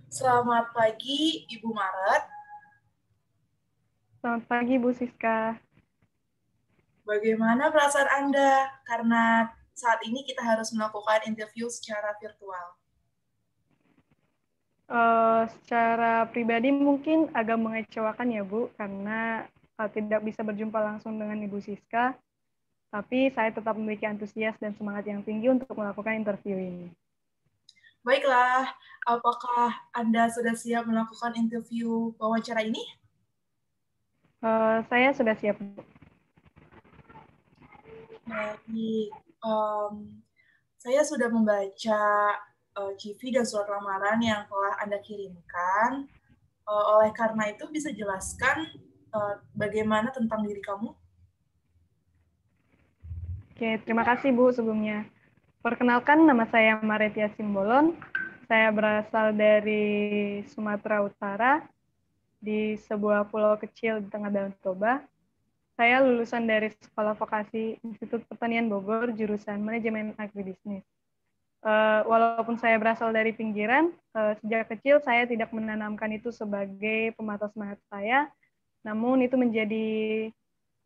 Selamat pagi, Ibu Maret. Selamat pagi, Bu Siska. Bagaimana perasaan Anda? Karena saat ini kita harus melakukan interview secara virtual. Secara pribadi mungkin agak mengecewakan ya, Bu, karena tidak bisa berjumpa langsung dengan Ibu Siska, tapi saya tetap memiliki antusias dan semangat yang tinggi untuk melakukan interview ini. Baiklah, apakah Anda sudah siap melakukan interview wawancara ini? Saya sudah siap, Bu. Baik, saya sudah membaca CV dan surat lamaran yang telah Anda kirimkan. Oleh karena itu, bisa jelaskan bagaimana tentang diri kamu? Oke, terima kasih, Bu, sebelumnya. Perkenalkan, nama saya Maretia Simbolon. Saya berasal dari Sumatera Utara, di sebuah pulau kecil di tengah Danau Toba. Saya lulusan dari Sekolah Vokasi Institut Pertanian Bogor, jurusan Manajemen Agribisnis. Walaupun saya berasal dari pinggiran, sejak kecil saya tidak menanamkan itu sebagai pemata semangat saya, namun itu menjadi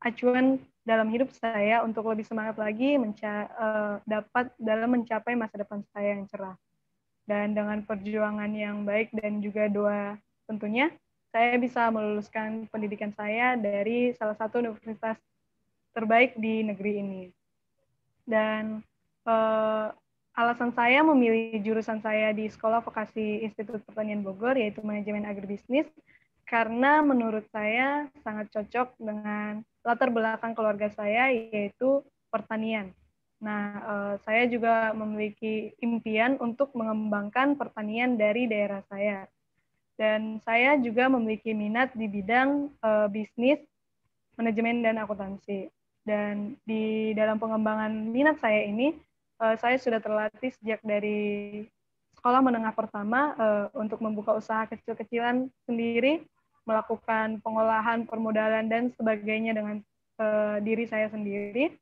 acuan dalam hidup saya untuk lebih semangat lagi dapat dalam mencapai masa depan saya yang cerah. Dan dengan perjuangan yang baik dan juga doa tentunya, saya bisa meluluskan pendidikan saya dari salah satu universitas terbaik di negeri ini. Dan alasan saya memilih jurusan saya di Sekolah Vokasi Institut Pertanian Bogor, yaitu Manajemen Agribisnis, karena menurut saya sangat cocok dengan latar belakang keluarga saya, yaitu pertanian. Nah, saya juga memiliki impian untuk mengembangkan pertanian dari daerah saya. Dan saya juga memiliki minat di bidang bisnis, manajemen, dan akuntansi. Dan di dalam pengembangan minat saya ini, saya sudah terlatih sejak dari sekolah menengah pertama untuk membuka usaha kecil-kecilan sendiri, melakukan pengolahan, permodalan, dan sebagainya dengan diri saya sendiri.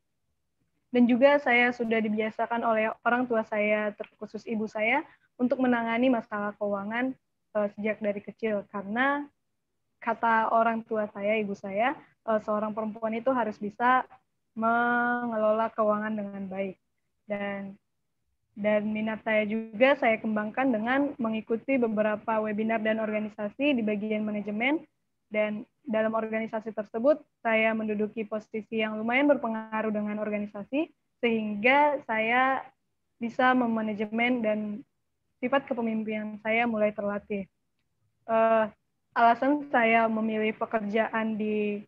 Dan juga saya sudah dibiasakan oleh orang tua saya, terkhusus ibu saya, untuk menangani masalah keuangan sejak dari kecil. Karena kata orang tua saya, ibu saya, seorang perempuan itu harus bisa mengelola keuangan dengan baik. Dan minat saya juga saya kembangkan dengan mengikuti beberapa webinar dan organisasi di bagian manajemen, dan dalam organisasi tersebut saya menduduki posisi yang lumayan berpengaruh dengan organisasi, sehingga saya bisa memanajemen dan sifat kepemimpinan saya mulai terlatih. Alasan saya memilih pekerjaan di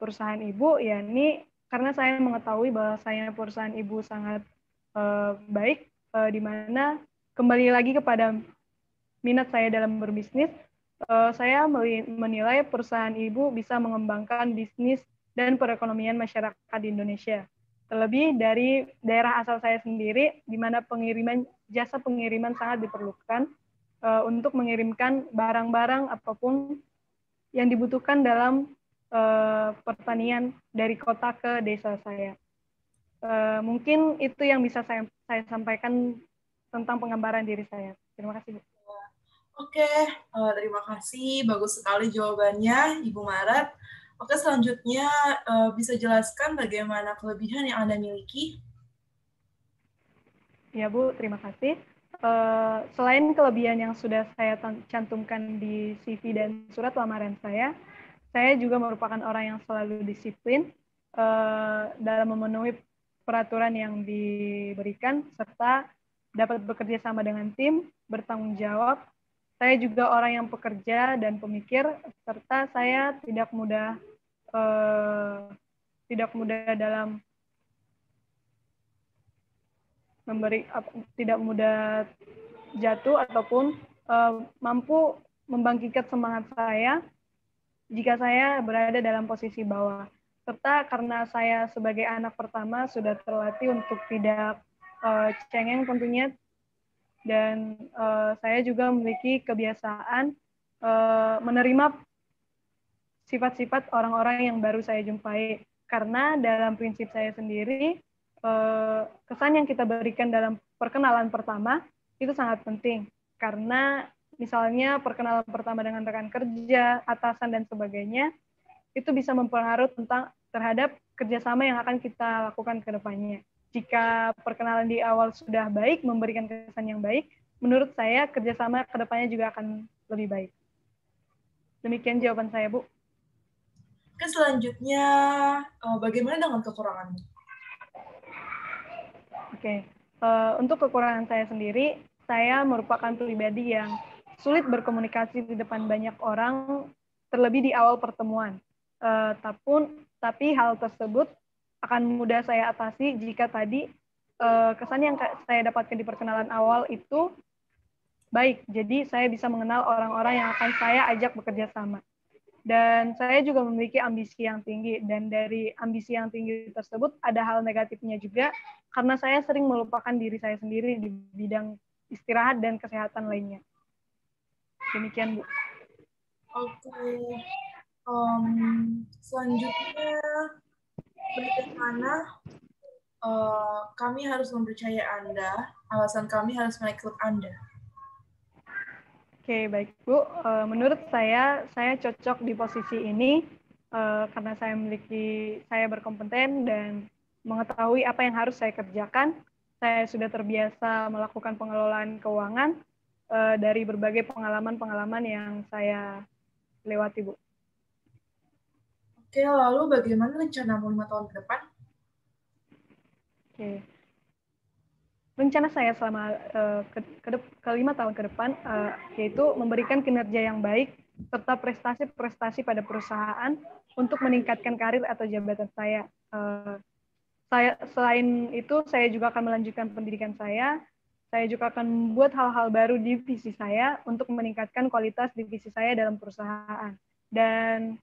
perusahaan ibu, yakni karena saya mengetahui bahwasanya perusahaan ibu sangat baik, di mana kembali lagi kepada minat saya dalam berbisnis, saya menilai perusahaan ibu bisa mengembangkan bisnis dan perekonomian masyarakat di Indonesia. Terlebih dari daerah asal saya sendiri, di mana jasa pengiriman sangat diperlukan untuk mengirimkan barang-barang apapun yang dibutuhkan dalam pertanian dari kota ke desa saya. Mungkin itu yang bisa saya sampaikan tentang penggambaran diri saya. Terima kasih, Bu. Oke, terima kasih. Bagus sekali jawabannya, Ibu Maret. Oke, selanjutnya bisa jelaskan bagaimana kelebihan yang Anda miliki? Ya, Bu, terima kasih. Selain kelebihan yang sudah saya cantumkan di CV dan surat lamaran saya juga merupakan orang yang selalu disiplin dalam memenuhi peraturan yang diberikan, serta dapat bekerja sama dengan tim, bertanggung jawab. Saya juga orang yang pekerja dan pemikir, serta saya tidak mudah dalam tidak mudah jatuh ataupun mampu membangkitkan semangat saya jika saya berada dalam posisi bawah. Serta karena saya sebagai anak pertama sudah terlatih untuk tidak cengeng tentunya, dan saya juga memiliki kebiasaan menerima sifat-sifat orang-orang yang baru saya jumpai. Karena dalam prinsip saya sendiri, kesan yang kita berikan dalam perkenalan pertama itu sangat penting. Karena misalnya perkenalan pertama dengan rekan kerja, atasan, dan sebagainya, itu bisa mempengaruhi terhadap kerjasama yang akan kita lakukan ke depannya. Jika perkenalan di awal sudah baik, memberikan kesan yang baik, menurut saya kerjasama ke depannya juga akan lebih baik. Demikian jawaban saya, Bu. Oke, selanjutnya, bagaimana dengan kekuranganmu? Oke, untuk kekurangan saya sendiri, saya merupakan pribadi yang sulit berkomunikasi di depan banyak orang, terlebih di awal pertemuan. Tapi hal tersebut akan mudah saya atasi jika tadi kesan yang saya dapatkan di perkenalan awal itu baik. Jadi saya bisa mengenal orang-orang yang akan saya ajak bekerja sama. Dan saya juga memiliki ambisi yang tinggi, dan dari ambisi yang tinggi tersebut ada hal negatifnya juga, karena saya sering melupakan diri saya sendiri di bidang istirahat dan kesehatan lainnya. Demikian, Bu. Oke, selanjutnya, bagaimana kami harus mempercayai Anda, alasan kami harus merekrut Anda? Oke, baik Bu. Menurut saya cocok di posisi ini karena saya berkompeten dan mengetahui apa yang harus saya kerjakan. Saya sudah terbiasa melakukan pengelolaan keuangan dari berbagai pengalaman-pengalaman yang saya lewati, Bu. Oke, lalu bagaimana rencanamu 5 tahun ke depan? Oke. Rencana saya selama ke 5 tahun ke depan yaitu memberikan kinerja yang baik serta prestasi-prestasi pada perusahaan untuk meningkatkan karir atau jabatan saya. Selain itu, saya juga akan melanjutkan pendidikan saya. Saya juga akan membuat hal-hal baru di divisi saya untuk meningkatkan kualitas divisi saya dalam perusahaan. Dan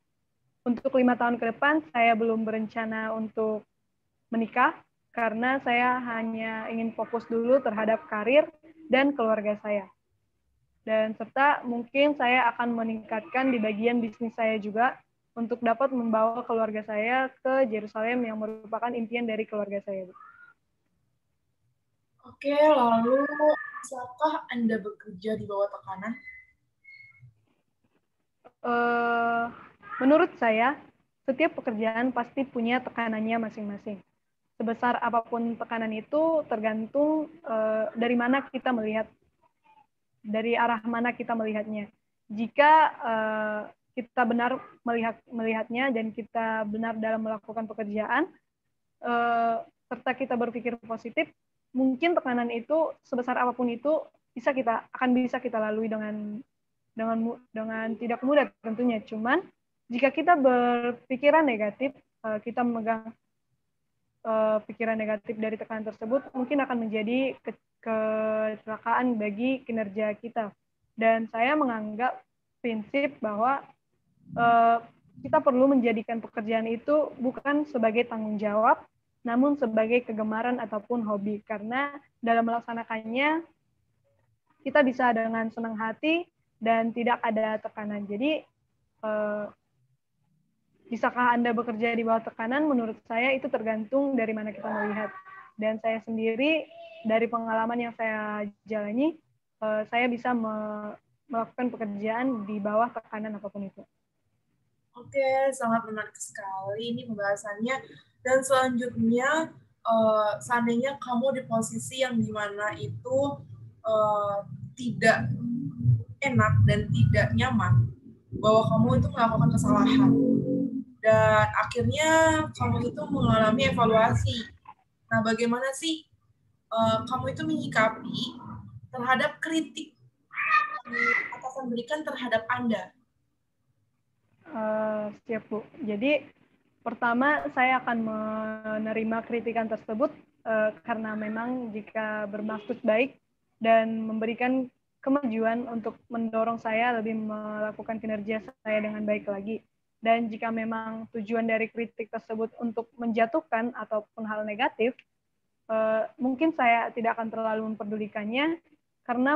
untuk 5 tahun ke depan, saya belum berencana untuk menikah, karena saya hanya ingin fokus dulu terhadap karir dan keluarga saya. Dan serta mungkin saya akan meningkatkan di bagian bisnis saya juga untuk dapat membawa keluarga saya ke Yerusalem yang merupakan impian dari keluarga saya. Oke, lalu bisakah Anda bekerja di bawah tekanan? Menurut saya, setiap pekerjaan pasti punya tekanannya masing-masing. Sebesar apapun tekanan itu tergantung dari mana kita melihat, dari arah mana kita melihatnya. Jika kita benar melihatnya dan kita benar dalam melakukan pekerjaan, serta kita berpikir positif, mungkin tekanan itu sebesar apapun itu akan bisa kita lalui dengan tidak mudah tentunya. Cuman jika kita berpikiran negatif, kita memegang pikiran negatif dari tekanan tersebut, mungkin akan menjadi kecelakaan bagi kinerja kita. Dan saya menganggap prinsip bahwa kita perlu menjadikan pekerjaan itu bukan sebagai tanggung jawab, namun sebagai kegemaran ataupun hobi. Karena dalam melaksanakannya, kita bisa dengan senang hati dan tidak ada tekanan. Jadi, bisakah Anda bekerja di bawah tekanan? Menurut saya itu tergantung dari mana kita melihat. Dan saya sendiri, dari pengalaman yang saya jalani, saya bisa melakukan pekerjaan di bawah tekanan apapun itu. Oke, sangat menarik sekali ini pembahasannya. Dan selanjutnya, seandainya kamu di posisi yang dimana itu tidak enak dan tidak nyaman, bahwa kamu itu melakukan kesalahan, dan akhirnya kamu itu mengalami evaluasi. Nah, bagaimana sih kamu itu menyikapi terhadap kritik yang atasan berikan terhadap Anda? Siap, Bu. Jadi, pertama saya akan menerima kritikan tersebut karena memang jika bermaksud baik dan memberikan kemajuan untuk mendorong saya lebih melakukan kinerja saya dengan baik lagi. Dan jika memang tujuan dari kritik tersebut untuk menjatuhkan ataupun hal negatif, mungkin saya tidak akan terlalu memperdulikannya, karena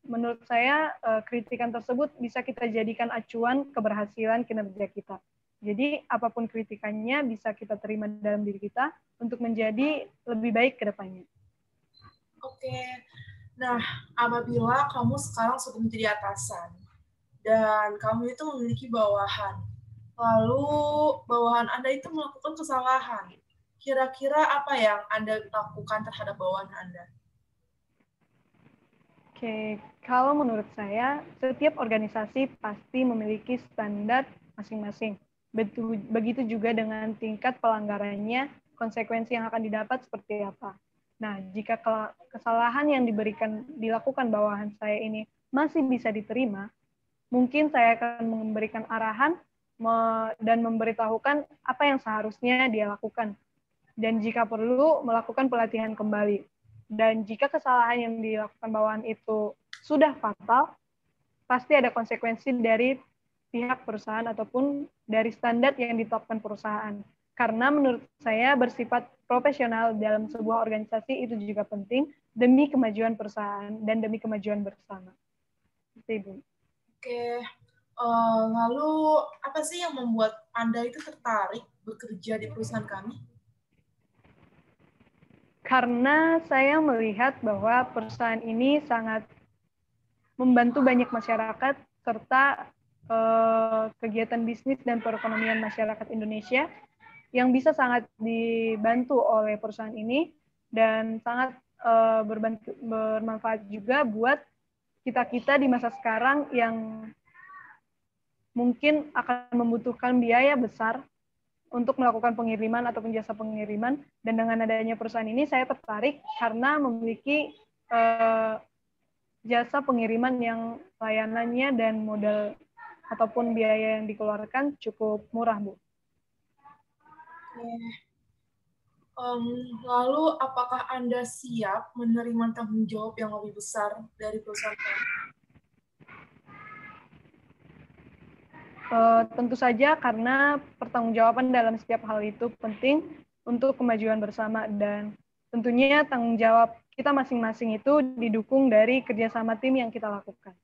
menurut saya kritikan tersebut bisa kita jadikan acuan keberhasilan kinerja kita. Jadi apapun kritikannya bisa kita terima dalam diri kita untuk menjadi lebih baik ke depannya. Oke. Nah, apabila kamu sekarang sudah menjadi atasan dan kamu itu memiliki bawahan, lalu bawahan Anda itu melakukan kesalahan, kira-kira apa yang Anda lakukan terhadap bawahan Anda? Oke, kalau menurut saya, setiap organisasi pasti memiliki standar masing-masing. Begitu juga dengan tingkat pelanggarannya, konsekuensi yang akan didapat seperti apa. Nah, jika kesalahan yang dilakukan bawahan saya ini masih bisa diterima, mungkin saya akan memberikan arahan dan memberitahukan apa yang seharusnya dia lakukan. Dan jika perlu, melakukan pelatihan kembali. Dan jika kesalahan yang dilakukan bawahan itu sudah fatal, pasti ada konsekuensi dari pihak perusahaan ataupun dari standar yang ditetapkan perusahaan. Karena menurut saya bersifat profesional dalam sebuah organisasi itu juga penting demi kemajuan perusahaan dan demi kemajuan bersama. Itu, Oke, lalu apa sih yang membuat Anda itu tertarik bekerja di perusahaan kami? Karena saya melihat bahwa perusahaan ini sangat membantu banyak masyarakat serta kegiatan bisnis dan perekonomian masyarakat Indonesia yang bisa sangat dibantu oleh perusahaan ini dan sangat bermanfaat juga buat kita-kita di masa sekarang yang mungkin akan membutuhkan biaya besar untuk melakukan pengiriman ataupun jasa pengiriman. Dan dengan adanya perusahaan ini saya tertarik karena memiliki jasa pengiriman yang layanannya dan modal ataupun biaya yang dikeluarkan cukup murah, Bu. Lalu apakah Anda siap menerima tanggung jawab yang lebih besar dari perusahaan kami? Tentu saja karena pertanggungjawaban dalam setiap hal itu penting untuk kemajuan bersama dan tentunya tanggung jawab kita masing-masing itu didukung dari kerjasama tim yang kita lakukan.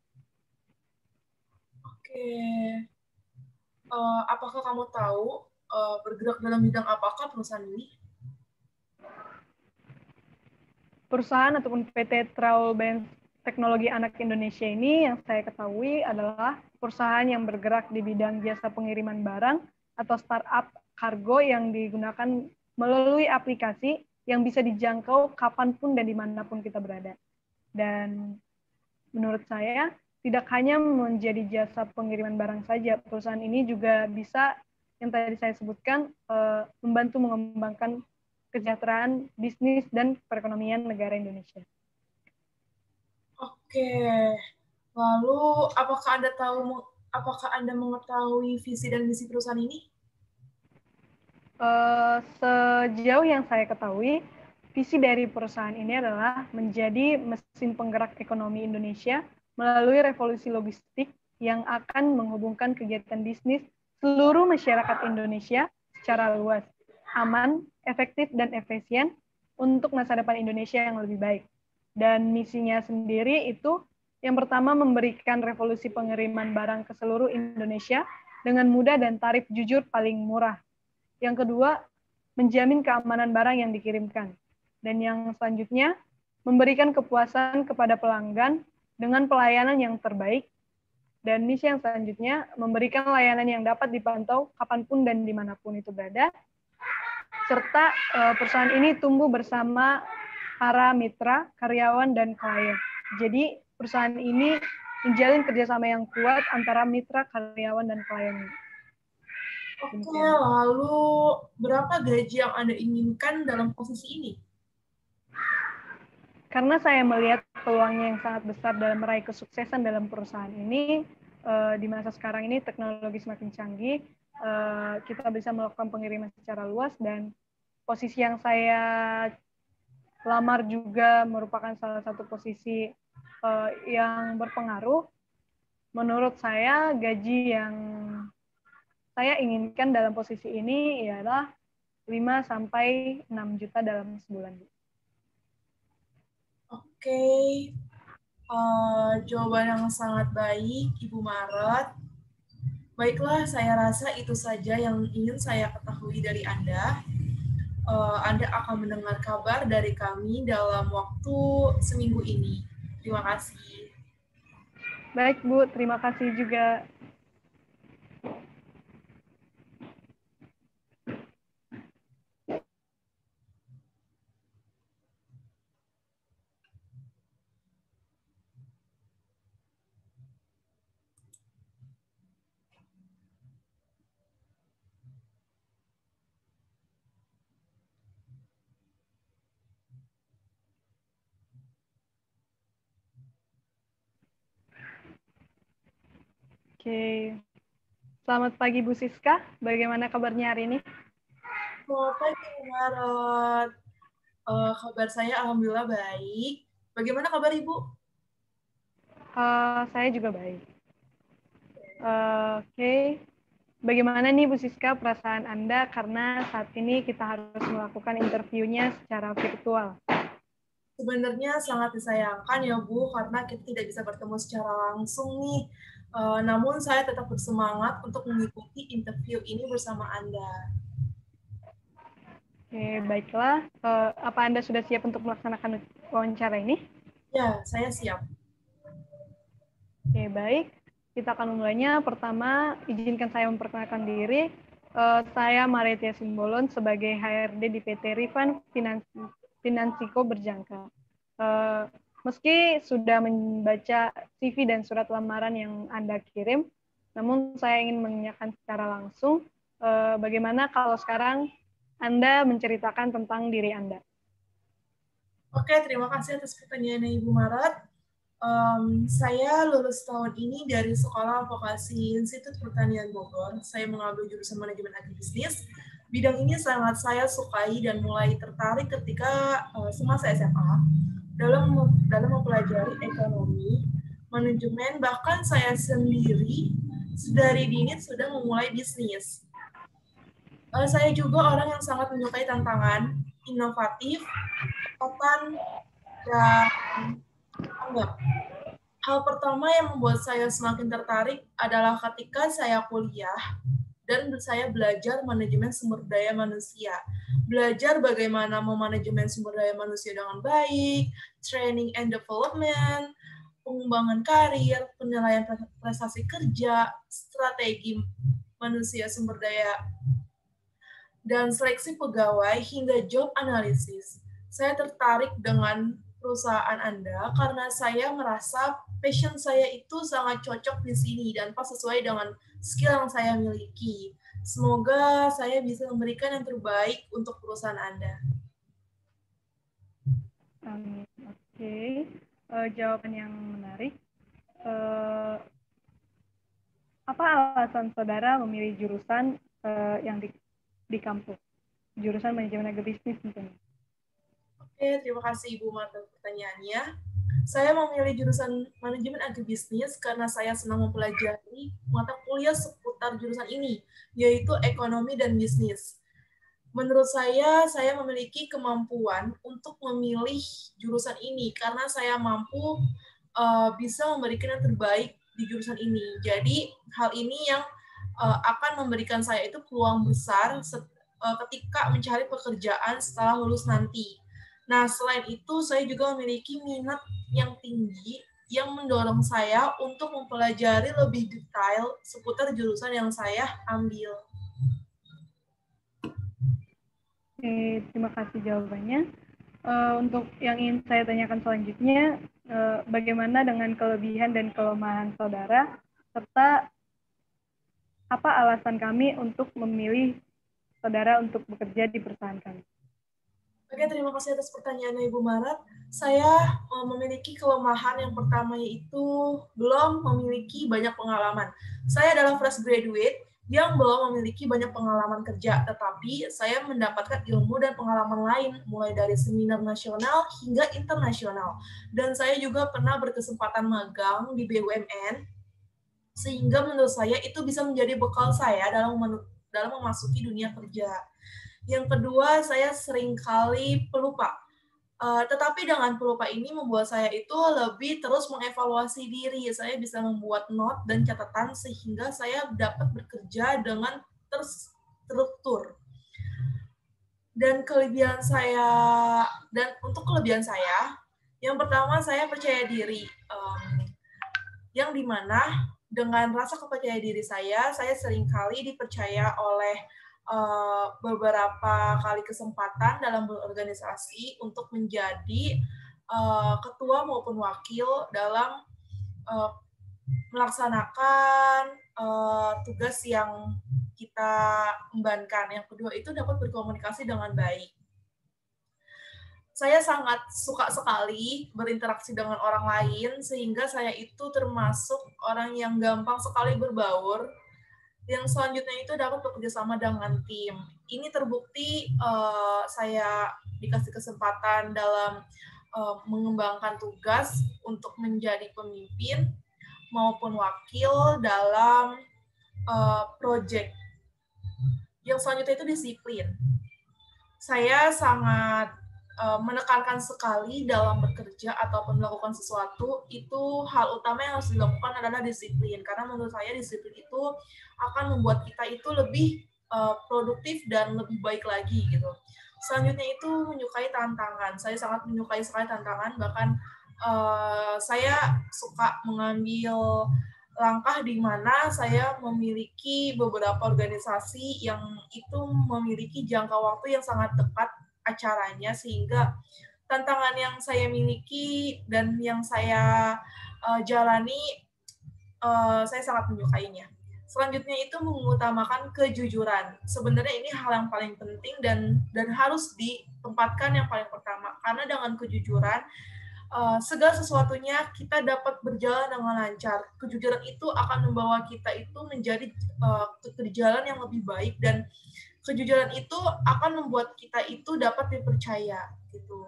Oke, apakah kamu tahu bergerak dalam bidang apakah perusahaan ini? Perusahaan ataupun PT Travel Teknologi Anak Indonesia ini yang saya ketahui adalah perusahaan yang bergerak di bidang jasa pengiriman barang atau startup kargo yang digunakan melalui aplikasi yang bisa dijangkau kapanpun dan dimanapun kita berada. Dan menurut saya, tidak hanya menjadi jasa pengiriman barang saja, perusahaan ini juga bisa, yang tadi saya sebutkan, membantu mengembangkan kesejahteraan bisnis dan perekonomian negara Indonesia. Oke, lalu apakah Anda mengetahui visi dan misi perusahaan ini? Sejauh yang saya ketahui, visi dari perusahaan ini adalah menjadi mesin penggerak ekonomi Indonesia melalui revolusi logistik yang akan menghubungkan kegiatan bisnis seluruh masyarakat Indonesia secara luas, aman, efektif, dan efisien untuk masa depan Indonesia yang lebih baik. Dan misinya sendiri itu yang pertama memberikan revolusi pengiriman barang ke seluruh Indonesia dengan mudah dan tarif jujur paling murah. Yang kedua, menjamin keamanan barang yang dikirimkan. Dan yang selanjutnya, memberikan kepuasan kepada pelanggan dengan pelayanan yang terbaik. Dan misi yang selanjutnya, memberikan layanan yang dapat dipantau kapanpun dan dimanapun itu berada. Serta perusahaan ini tumbuh bersama para mitra, karyawan, dan klien. Jadi perusahaan ini menjalin kerjasama yang kuat antara mitra, karyawan, dan klien. Oke, lalu berapa gaji yang Anda inginkan dalam posisi ini? Karena saya melihat peluangnya yang sangat besar dalam meraih kesuksesan dalam perusahaan ini, di masa sekarang ini teknologi semakin canggih, kita bisa melakukan pengiriman secara luas, dan posisi yang saya lamar juga merupakan salah satu posisi yang berpengaruh. Menurut saya, gaji yang saya inginkan dalam posisi ini ialah 5-6 juta dalam sebulan. Oke, jawaban yang sangat baik, Ibu Maret. Baiklah, saya rasa itu saja yang ingin saya ketahui dari Anda. Anda akan mendengar kabar dari kami dalam waktu seminggu ini. Terima kasih. Baik, Bu. Terima kasih juga. Oke. Selamat pagi, Bu Siska. Bagaimana kabarnya hari ini? Selamat pagi, Maret. Kabar saya alhamdulillah baik. Bagaimana kabar Ibu? Saya juga baik. Oke. Bagaimana nih Bu Siska perasaan Anda karena saat ini kita harus melakukan interviewnya secara virtual? Sebenarnya sangat disayangkan ya Bu, karena kita tidak bisa bertemu secara langsung nih. Namun saya tetap bersemangat untuk mengikuti interview ini bersama Anda. Oke, baiklah. Apa Anda sudah siap untuk melaksanakan wawancara ini? Ya, saya siap. Oke, baik. Kita akan memulainya. Pertama, izinkan saya memperkenalkan diri. Saya Maretia Simbolon sebagai HRD di PT Rifan Finansiko Berjangka. Meski sudah membaca CV dan surat lamaran yang Anda kirim, namun saya ingin menanyakan secara langsung, bagaimana kalau sekarang Anda menceritakan tentang diri Anda? Oke, terima kasih atas pertanyaannya Ibu Maret. Saya lulus tahun ini dari Sekolah Vokasi Institut Pertanian Bogor. Saya mengambil jurusan manajemen agribisnis. Bidang ini sangat saya sukai dan mulai tertarik ketika semasa SMA dalam mempelajari ekonomi, manajemen, bahkan saya sendiri dari dini sudah memulai bisnis. Saya juga orang yang sangat menyukai tantangan, inovatif, open, dan anggap. Hal pertama yang membuat saya semakin tertarik adalah ketika saya kuliah dan saya belajar manajemen sumber daya manusia. Belajar bagaimana memanajemen sumber daya manusia dengan baik, training and development, pengembangan karir, penilaian prestasi kerja, strategi manusia sumber daya, dan seleksi pegawai hingga job analisis. Saya tertarik dengan perusahaan Anda karena saya merasa passion saya itu sangat cocok di sini dan pas sesuai dengan skill yang saya miliki. Semoga saya bisa memberikan yang terbaik untuk perusahaan Anda. Oke. Jawaban yang menarik. Apa alasan saudara memilih jurusan yang di kampus? Jurusan manajemen agribisnis tentunya. Oke, terima kasih Ibu atas pertanyaannya. Saya memilih jurusan manajemen agribisnis karena saya senang mempelajari mata kuliah seputar jurusan ini, yaitu ekonomi dan bisnis. Menurut saya memiliki kemampuan untuk memilih jurusan ini karena saya mampu bisa memberikan yang terbaik di jurusan ini. Jadi hal ini yang akan memberikan saya itu peluang besar ketika mencari pekerjaan setelah lulus nanti. Nah, selain itu saya juga memiliki minat yang tinggi yang mendorong saya untuk mempelajari lebih detail seputar jurusan yang saya ambil. Terima kasih jawabannya. Untuk yang ingin saya tanyakan selanjutnya, bagaimana dengan kelebihan dan kelemahan saudara, serta apa alasan kami untuk memilih saudara untuk bekerja di perusahaan kami? Oke, terima kasih atas pertanyaannya Ibu Maret. Saya memiliki kelemahan yang pertama yaitu belum memiliki banyak pengalaman. Saya adalah fresh graduate yang belum memiliki banyak pengalaman kerja, tetapi saya mendapatkan ilmu dan pengalaman lain, mulai dari seminar nasional hingga internasional. Dan saya juga pernah berkesempatan magang di BUMN, sehingga menurut saya itu bisa menjadi bekal saya dalam memasuki dunia kerja. Yang kedua, saya seringkali pelupa. Tetapi dengan pelupa ini membuat saya itu lebih terus mengevaluasi diri. Saya bisa membuat not dan catatan sehingga saya dapat bekerja dengan terstruktur. Dan untuk kelebihan saya, Yang pertama, saya percaya diri. Yang dimana dengan rasa kepercayaan diri saya seringkali dipercaya oleh beberapa kali kesempatan dalam berorganisasi untuk menjadi ketua maupun wakil dalam melaksanakan tugas yang kita embankan. Yang kedua itu dapat berkomunikasi dengan baik. Saya sangat suka sekali berinteraksi dengan orang lain, sehingga saya itu termasuk orang yang gampang sekali berbaur. Yang selanjutnya itu dapat bekerja sama dengan tim. Ini terbukti saya dikasih kesempatan dalam mengembangkan tugas untuk menjadi pemimpin maupun wakil dalam project. Yang selanjutnya itu disiplin. Saya sangat menekankan sekali dalam bekerja ataupun melakukan sesuatu, itu hal utama yang harus dilakukan adalah disiplin. Karena menurut saya disiplin itu akan membuat kita itu lebih produktif dan lebih baik lagi gitu. Selanjutnya itu menyukai tantangan. Saya sangat menyukai sekali tantangan, bahkan saya suka mengambil langkah di mana saya memiliki beberapa organisasi yang itu memiliki jangka waktu yang sangat dekat acaranya, sehingga tantangan yang saya miliki dan yang saya jalani saya sangat menyukainya. Selanjutnya itu mengutamakan kejujuran. Sebenarnya ini hal yang paling penting dan harus ditempatkan yang paling pertama, karena dengan kejujuran segala sesuatunya kita dapat berjalan dengan lancar. Kejujuran itu akan membawa kita itu menjadi ke jalan yang lebih baik, dan kejujuran itu akan membuat kita itu dapat dipercaya gitu.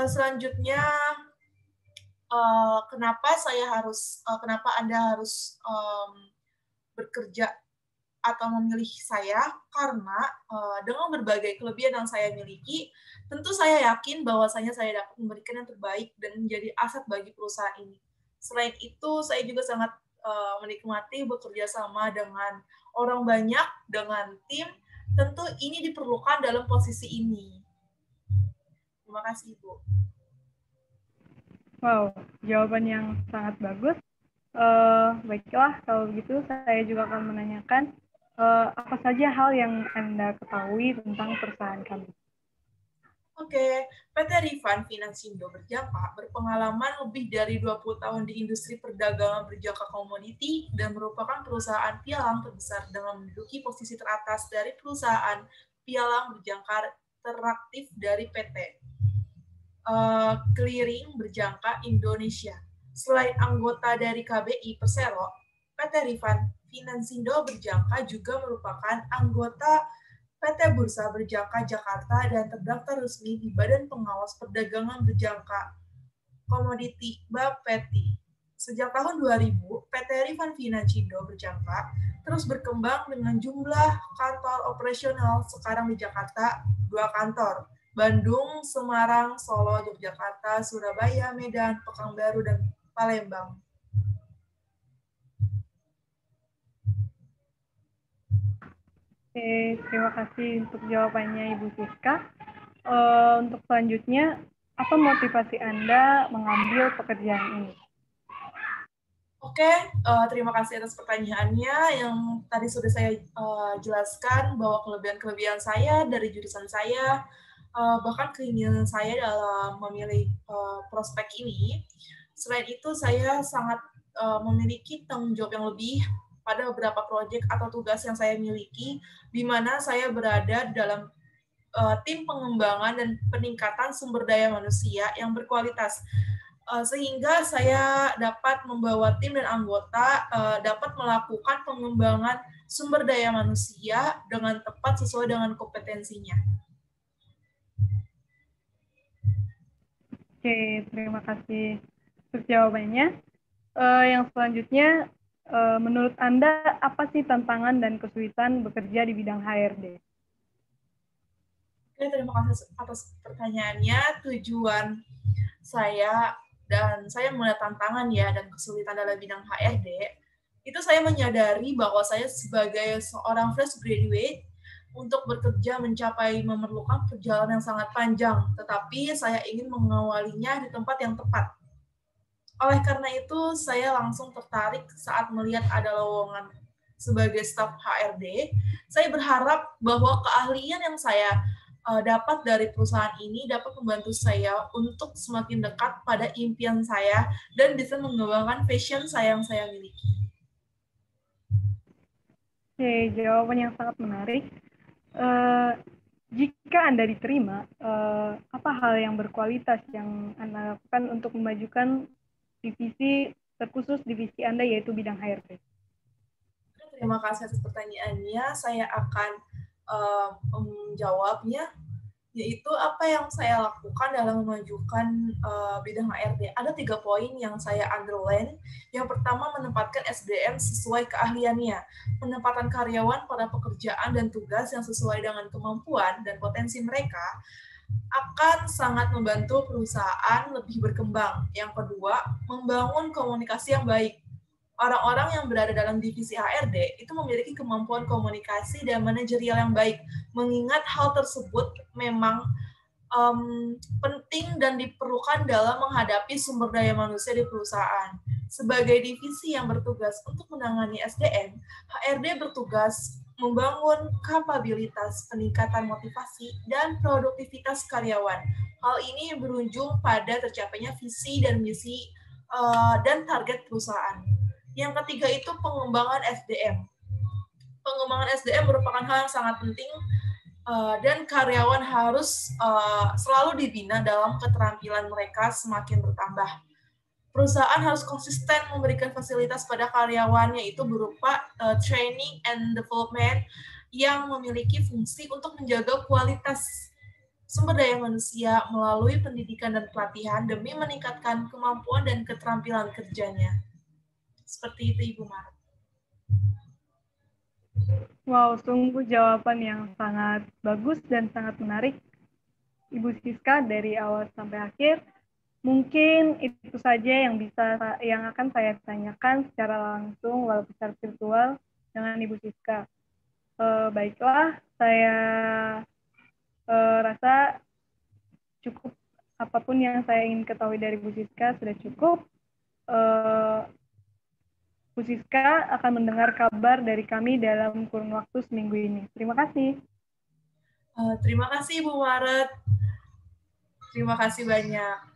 Selanjutnya, kenapa Anda harus bekerja atau memilih saya? Karena dengan berbagai kelebihan yang saya miliki, tentu saya yakin bahwasanya saya dapat memberikan yang terbaik dan menjadi aset bagi perusahaan ini. Selain itu, saya juga sangat menikmati bekerja sama dengan orang banyak, dengan tim. Tentu ini diperlukan dalam posisi ini. Terima kasih, Ibu. Wow, jawaban yang sangat bagus. Baiklah, kalau begitu saya juga akan menanyakan apa saja hal yang Anda ketahui tentang perusahaan kami. Oke, PT Rifan Finansindo Berjangka berpengalaman lebih dari 20 tahun di industri perdagangan berjangka komoditi dan merupakan perusahaan pialang terbesar dengan menduduki posisi teratas dari perusahaan pialang berjangka teraktif dari PT Clearing Berjangka Indonesia. Selain anggota dari KBI Persero, PT Rifan Finansindo Berjangka juga merupakan anggota PT Bursa Berjangka Jakarta dan terdaftar resmi di Badan Pengawas Perdagangan Berjangka Komoditi Bapeti. Sejak tahun 2000, PT Rifan Finansindo Berjangka terus berkembang dengan jumlah kantor operasional sekarang di Jakarta 2 kantor, Bandung, Semarang, Solo, Yogyakarta, Surabaya, Medan, Pekanbaru, dan Palembang. Oke, terima kasih untuk jawabannya Ibu Siska. Untuk selanjutnya, apa motivasi Anda mengambil pekerjaan ini? Oke, terima kasih atas pertanyaannya. Yang tadi sudah saya jelaskan bahwa kelebihan-kelebihan saya dari jurusan saya, bahkan keinginan saya dalam memilih prospek ini. Selain itu, saya sangat memiliki tanggung jawab yang lebih pada beberapa proyek atau tugas yang saya miliki, di mana saya berada di dalam tim pengembangan dan peningkatan sumber daya manusia yang berkualitas, sehingga saya dapat membawa tim dan anggota dapat melakukan pengembangan sumber daya manusia dengan tepat sesuai dengan kompetensinya. Oke, terima kasih untuk jawabannya. Yang selanjutnya, menurut Anda, apa sih tantangan dan kesulitan bekerja di bidang HRD? Oke, terima kasih atas pertanyaannya. Tujuan saya melihat tantangan ya dan kesulitan dalam bidang HRD, itu saya menyadari bahwa saya sebagai seorang fresh graduate untuk bekerja mencapai memerlukan perjalanan yang sangat panjang, tetapi saya ingin mengawalinya di tempat yang tepat. Oleh karena itu, saya langsung tertarik saat melihat ada lowongan sebagai staf HRD. Saya berharap bahwa keahlian yang saya dapat dari perusahaan ini dapat membantu saya untuk semakin dekat pada impian saya dan bisa mengembangkan passion saya yang saya miliki. Oke, jawaban yang sangat menarik. Jika Anda diterima, apa hal yang berkualitas yang Anda lakukan untuk memajukan divisi, terkhusus divisi Anda, yaitu bidang HRD? Terima kasih atas pertanyaannya. Saya akan menjawabnya, yaitu apa yang saya lakukan dalam memajukan bidang HRD. Ada 3 poin yang saya underline. Yang pertama, menempatkan SDM sesuai keahliannya. Penempatan karyawan pada pekerjaan dan tugas yang sesuai dengan kemampuan dan potensi mereka akan sangat membantu perusahaan lebih berkembang. Yang kedua, membangun komunikasi yang baik. Orang-orang yang berada dalam divisi HRD itu memiliki kemampuan komunikasi dan manajerial yang baik. Mengingat hal tersebut memang penting dan diperlukan dalam menghadapi sumber daya manusia di perusahaan. Sebagai divisi yang bertugas untuk menangani SDM, HRD bertugas membangun kapabilitas, peningkatan motivasi, dan produktivitas karyawan. Hal ini berujung pada tercapainya visi dan misi dan target perusahaan. Yang ketiga itu pengembangan SDM. Pengembangan SDM merupakan hal yang sangat penting dan karyawan harus selalu dibina dalam keterampilan mereka semakin bertambah. Perusahaan harus konsisten memberikan fasilitas pada karyawan, yaitu berupa training and development yang memiliki fungsi untuk menjaga kualitas sumber daya manusia melalui pendidikan dan pelatihan demi meningkatkan kemampuan dan keterampilan kerjanya. Seperti itu, Ibu Maret. Wow, sungguh jawaban yang sangat bagus dan sangat menarik, Ibu Siska, dari awal sampai akhir. Mungkin itu saja yang akan saya tanyakan secara langsung walaupun secara virtual dengan Ibu Siska. Baiklah, saya rasa cukup, apapun yang saya ingin ketahui dari Bu Siska sudah cukup. Bu Siska akan mendengar kabar dari kami dalam kurun waktu seminggu ini. Terima kasih. Terima kasih, Bu Maret. Terima kasih banyak.